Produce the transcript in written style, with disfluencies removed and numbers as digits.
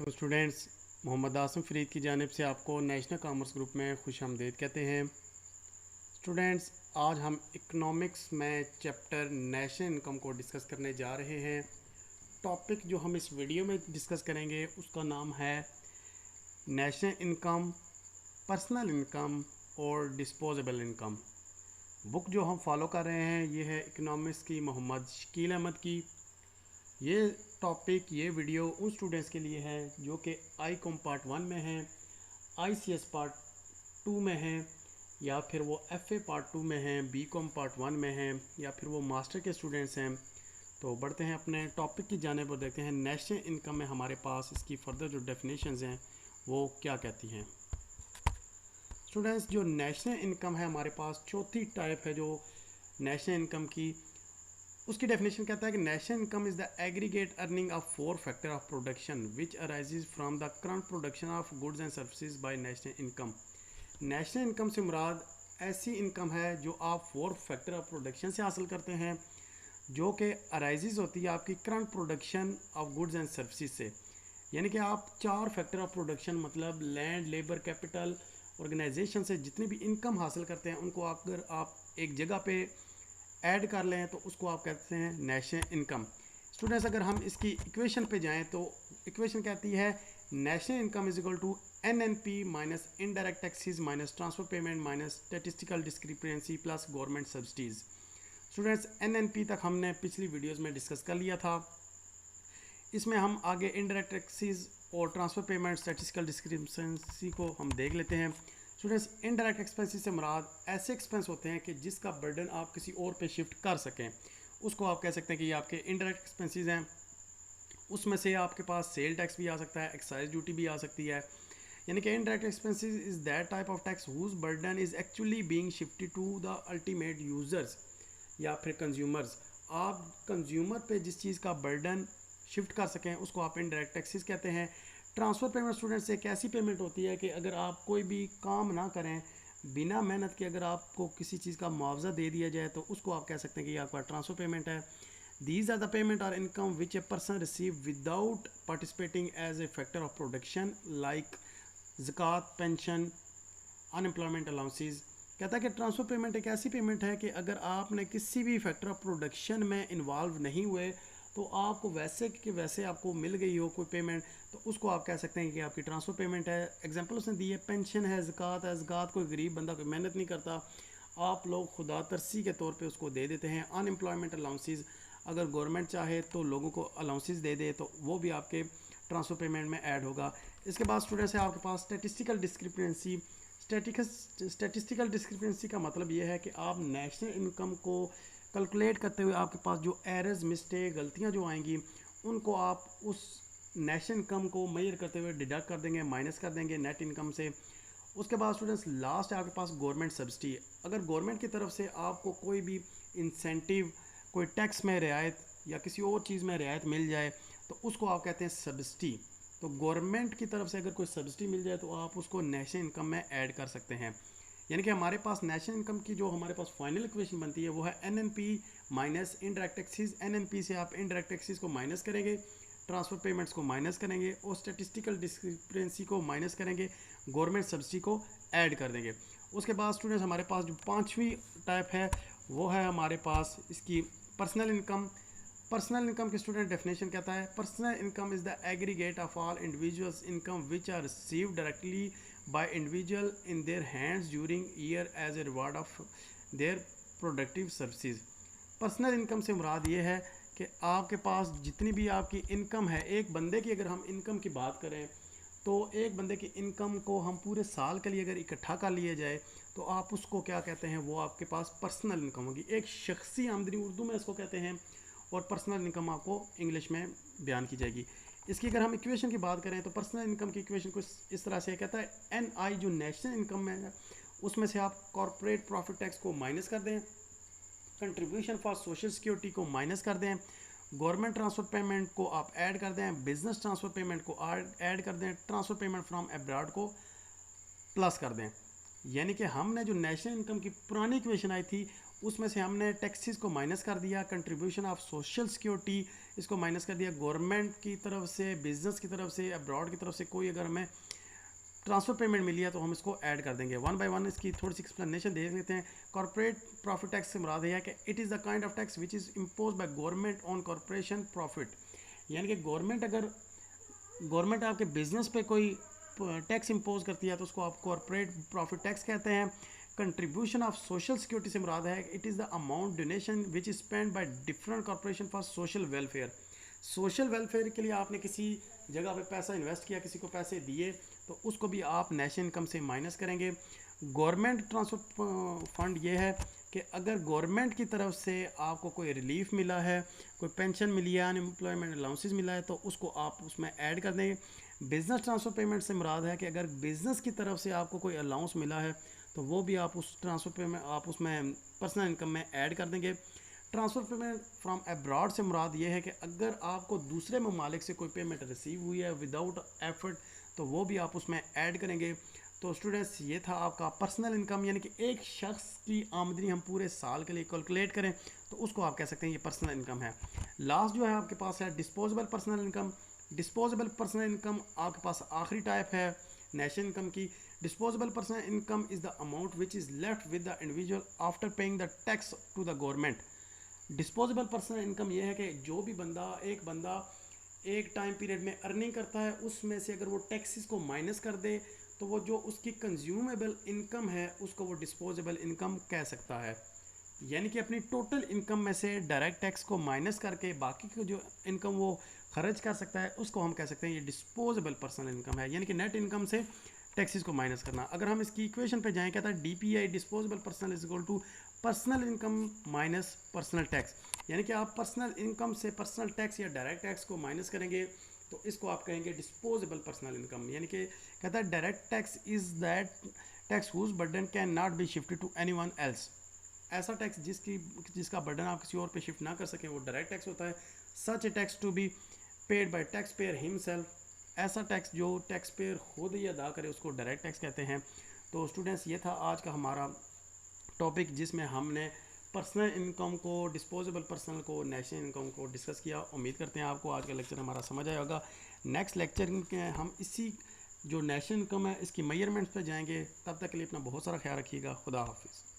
वालेकुम स्टूडेंट्स। मोहम्मद आसम फ़रीद की जानिब से आपको नेशनल कॉमर्स ग्रुप में खुशामदीद कहते हैं। स्टूडेंट्स, आज हम इकोनॉमिक्स में चैप्टर नेशनल इनकम को डिस्कस करने जा रहे हैं। टॉपिक जो हम इस वीडियो में डिस्कस करेंगे उसका नाम है नेशनल इनकम, पर्सनल इनकम और डिस्पोजेबल इनकम। बुक जो हम फॉलो कर रहे हैं ये है इकोनॉमिक्स की मोहम्मद शकील अहमद की। ये टॉपिक, ये वीडियो उन स्टूडेंट्स के लिए है जो कि आई कॉम पार्ट 1 में हैं, ICS पार्ट 2 में हैं, या फिर वो FA पार्ट 2 में हैं, BCom पार्ट 1 में हैं, या फिर वो मास्टर के स्टूडेंट्स हैं। तो बढ़ते हैं अपने टॉपिक की जानिब और देखते हैं नेशनल इनकम में हमारे पास इसकी फ़र्दर जो डेफिनेशंस हैं वो क्या कहती हैं। स्टूडेंट्स, जो नेशनल इनकम है हमारे पास चौथी टाइप है जो नेशनल इनकम की, उसकी डेफिनेशन कहता है कि national income is the aggregate earning of 4 factor of production which arises from the current production of goods and services by national income. National income से मुराद ऐसी इनकम है जो आप 4 फैक्टर ऑफ प्रोडक्शन से हासिल करते हैं, जो कि अराइजेज होती है आपकी current production of goods and services से। यानी कि आप 4 फैक्टर ऑफ प्रोडक्शन मतलब लैंड, लेबर, कैपिटल, ऑर्गेनाइजेशन से जितनी भी इनकम हासिल करते हैं उनको अगर आप एक जगह पे ऐड कर लें तो उसको आप कहते हैं नेशनल इनकम। स्टूडेंट्स, अगर हम इसकी इक्वेशन पे जाएं तो इक्वेशन कहती है national income is equal to NNP minus indirect taxes minus transfer payment minus statistical discrepancy plus government subsidies. Students, NNP तक हमने पिछली वीडियोस में डिस्कस कर लिया था। इसमें हम आगे इनडायरेक्ट टैक्सेस और ट्रांसफ़र पेमेंट स्टैटिस्टिकल डिस्क्रिपेंसी को हम देख लेते हैं। स्टूडेंट्स, इनडायरेक्ट एक्सपेंसेस से मुराद ऐसे एक्सपेंस होते हैं कि जिसका बर्डन आप किसी और पे शिफ्ट कर सकें, उसको आप कह सकते हैं कि ये आपके इनडायरेक्ट एक्सपेंसेस हैं। उसमें से आपके पास सेल टैक्स भी आ सकता है, एक्साइज ड्यूटी भी आ सकती है। यानी कि indirect expenses is that type of tax whose burden is actually being shifted to the ultimate users या फिर कंज्यूमर्स। आप कंज्यूमर पे जिस चीज़ का बर्डन शिफ्ट कर सकें उसको आप इनडायरेक्ट टैक्सेस कहते हैं। ट्रांसफ़र पेमेंट स्टूडेंट्स एक ऐसी पेमेंट होती है कि अगर आप कोई भी काम ना करें, बिना मेहनत के अगर आपको किसी चीज़ का मुआवजा दे दिया जाए तो उसको आप कह सकते हैं कि ये आपका ट्रांसफ़र पेमेंट है। दीज आर द पेमेंट और income which a person receive without participating as a factor of production like ज़कात, पेंशन, अनएम्प्लॉयमेंट अलाउंसेज। कहता है कि ट्रांसफ़र पेमेंट एक ऐसी पेमेंट है कि अगर आपने किसी भी फैक्टर ऑफ प्रोडक्शन में इन्वॉल्व नहीं हुए तो आपको वैसे कि वैसे आपको मिल गई हो कोई पेमेंट, तो उसको आप कह सकते हैं कि आपकी ट्रांसफ़र पेमेंट है। एग्जांपल उसने दी है, पेंशन है, ज़कात है। ज़कात कोई गरीब बंदा कोई मेहनत नहीं करता, आप लोग खुदा तरसी के तौर पे उसको दे देते हैं। अनएम्प्लॉयमेंट अलाउंसेज, अगर गवर्नमेंट चाहे तो लोगों को अलाउंसेज दे दे तो वो भी आपके ट्रांसफ़र पेमेंट में ऐड होगा। इसके बाद स्टूडेंट्स है आपके पास स्टैटिस्टिकल डिस्क्रिपेंसी। स्टैटिस्टिकल डिस्क्रिपेंसी का मतलब ये है कि आप नेशनल इनकम को कैलकुलेट करते हुए आपके पास जो एरर्स, मिस्टेक, गलतियां जो आएंगी उनको आप उस नेशनल इनकम को मेजर करते हुए डिडक्ट कर देंगे, माइनस कर देंगे नेट इनकम से। उसके बाद स्टूडेंट्स लास्ट है आपके पास गवर्नमेंट सब्सिडी। अगर गवर्नमेंट की तरफ से आपको कोई भी इंसेंटिव, कोई टैक्स में रियायत या किसी और चीज़ में रियायत मिल जाए तो उसको आप कहते हैं सब्सिडी। तो गवर्नमेंट की तरफ से अगर कोई सब्सिडी मिल जाए तो आप उसको नेशनल इनकम में ऐड कर सकते हैं। यानी कि हमारे पास नेशनल इनकम की जो हमारे पास फाइनल इक्वेशन बनती है वो है NNP minus indirect taxes. NNP से आप इनडायरेक्ट टैक्सेस को माइनस करेंगे, ट्रांसफ़र पेमेंट्स को माइनस करेंगे और स्टैटिस्टिकल डिस्क्रिपेंसी को माइनस करेंगे, गवर्नमेंट सब्सिडी को ऐड कर देंगे। उसके बाद स्टूडेंट्स हमारे पास जो पाँचवीं टाइप है वो है हमारे पास इसकी पर्सनल इनकम। पर्सनल इनकम की स्टूडेंट डेफिनेशन कहता है, personal income is the aggregate of all individuals income which are receive directly by individual in their hands during year as a reward of their productive services. Personal income से मुराद ये है कि आपके पास जितनी भी आपकी इनकम है, एक बंदे की अगर हम इनकम की बात करें तो एक बंदे की इनकम को हम पूरे साल के लिए अगर इकट्ठा कर लिए जाए तो आप उसको क्या कहते हैं, वो आपके पास पर्सनल इनकम होगी। एक शख्सी आमदनी उर्दू में इसको कहते हैं और पर्सनल इनकम आपको इंग्लिश में बयान की जाएगी। इसकी अगर हम इक्वेशन की बात करें तो पर्सनल इनकम की इक्वेशन कुछ इस तरह से कहता है, NI जो नेशनल इनकम में है उसमें से आप कॉर्पोरेट प्रॉफिट टैक्स को माइनस कर दें, कंट्रीब्यूशन फॉर सोशल सिक्योरिटी को माइनस कर दें, गवर्नमेंट ट्रांसफ़र पेमेंट को आप ऐड कर दें, बिजनेस ट्रांसफ़र पेमेंट को ऐड कर दें, ट्रांसफ़र पेमेंट फ्रॉम अब्रॉड को प्लस कर दें। यानी कि हमने जो नेशनल इनकम की पुरानी इक्वेशन आई थी उसमें से हमने टैक्सेस को माइनस कर दिया, कंट्रीब्यूशन ऑफ सोशल सिक्योरिटी इसको माइनस कर दिया। गवर्नमेंट की तरफ से, बिजनेस की तरफ से, अब्रॉड की तरफ से कोई अगर हमें ट्रांसफ़र पेमेंट मिली है तो हम इसको ऐड कर देंगे। वन बाय वन इसकी थोड़ी सी एक्सप्लेनेशन देख लेते हैं। कॉर्पोरेट प्रॉफिट टैक्स से मुराद है कि it is the kind of tax which is impose by government on corporation profit, यानी कि गवर्नमेंट आपके बिजनेस पे कोई टैक्स इम्पोज करती है तो उसको आप कॉर्पोरेट प्रॉफिट टैक्स कहते हैं। कंट्रीब्यूशन ऑफ सोशल सिक्योरिटी से मुराद है it is the amount donation which is spend by different corporation for social welfare. Social welfare के लिए आपने किसी जगह पे पैसा इन्वेस्ट किया, किसी को पैसे दिए, तो उसको भी आप नेशनल इनकम से माइनस करेंगे। गवर्नमेंट ट्रांसफर फंड ये है कि अगर गवर्नमेंट की तरफ से आपको कोई रिलीफ मिला है, कोई पेंशन मिली है, अनएम्प्लॉयमेंट अलाउंसेस मिला है, तो उसको आप उसमें ऐड कर देंगे। बिजनेस ट्रांसफ़र पेमेंट से मुराद है कि अगर बिजनेस की तरफ से आपको कोई अलाउंस मिला है तो वो भी आप उस ट्रांसफ़र पेमेंट आप उसमें पर्सनल इनकम में ऐड कर देंगे। ट्रांसफ़र पेमेंट फ्रॉम अब्रॉड से मुराद ये है कि अगर आपको दूसरे ममालिक से कोई पेमेंट रिसीव हुई है विदाउट एफर्ट तो वो भी आप उसमें ऐड करेंगे। तो स्टूडेंट्स ये था आपका पर्सनल इनकम, यानी कि एक शख्स की आमदनी हम पूरे साल के लिए कैलकुलेट करें तो उसको आप कह सकते हैं ये पर्सनल इनकम है। लास्ट जो है आपके पास है disposable personal income. Disposable personal income आपके पास आखिरी टाइप है नेशनल इनकम की। Disposable personal income is the amount which is left with the individual after paying the tax to the government. Disposable personal income यह है कि जो भी एक बंदा एक टाइम पीरियड में अर्निंग करता है उसमें से अगर वो टैक्सेस को माइनस कर दे तो वो जो उसकी कंज्यूमेबल इनकम है उसको वो डिस्पोजेबल इनकम कह सकता है। यानी कि अपनी टोटल इनकम में से डायरेक्ट टैक्स को माइनस करके बाकी की जो इनकम वो खर्च कर सकता है उसको हम कह सकते हैं ये डिस्पोजेबल पर्सनल इनकम है, यानी कि नेट इनकम से टैक्सेस को माइनस करना। अगर हम इसकी इक्वेशन पे जाएं, कहता है DPI disposable personal is equal to personal income minus personal tax, यानी कि आप पर्सनल इनकम से पर्सनल टैक्स या डायरेक्ट टैक्स को माइनस करेंगे तो इसको आप कहेंगे डिस्पोजेबल पर्सनल इनकम। यानी कि कहता है direct tax is that tax whose burden can not be shifted to anyone else. ऐसा टैक्स जिसका बर्डन आप किसी और पे शिफ्ट ना कर सकें वो डायरेक्ट टैक्स होता है। Such a tax to be paid by taxpayer himself, ऐसा टैक्स जो टैक्स पेयर खुद ही अदा करे उसको डायरेक्ट टैक्स कहते हैं। तो स्टूडेंट्स ये था आज का हमारा टॉपिक जिसमें हमने पर्सनल इनकम को, डिस्पोजेबल पर्सनल को, नेशनल इनकम को डिस्कस किया। उम्मीद करते हैं आपको आज का लेक्चर हमारा समझ आया होगा। नेक्स्ट लेक्चर में हम इसी जो नेशनल इनकम है इसकी मेजरमेंट्स पे जाएंगे। तब तक के लिए अपना बहुत सारा ख्याल रखिएगा। खुदा हाफिज़।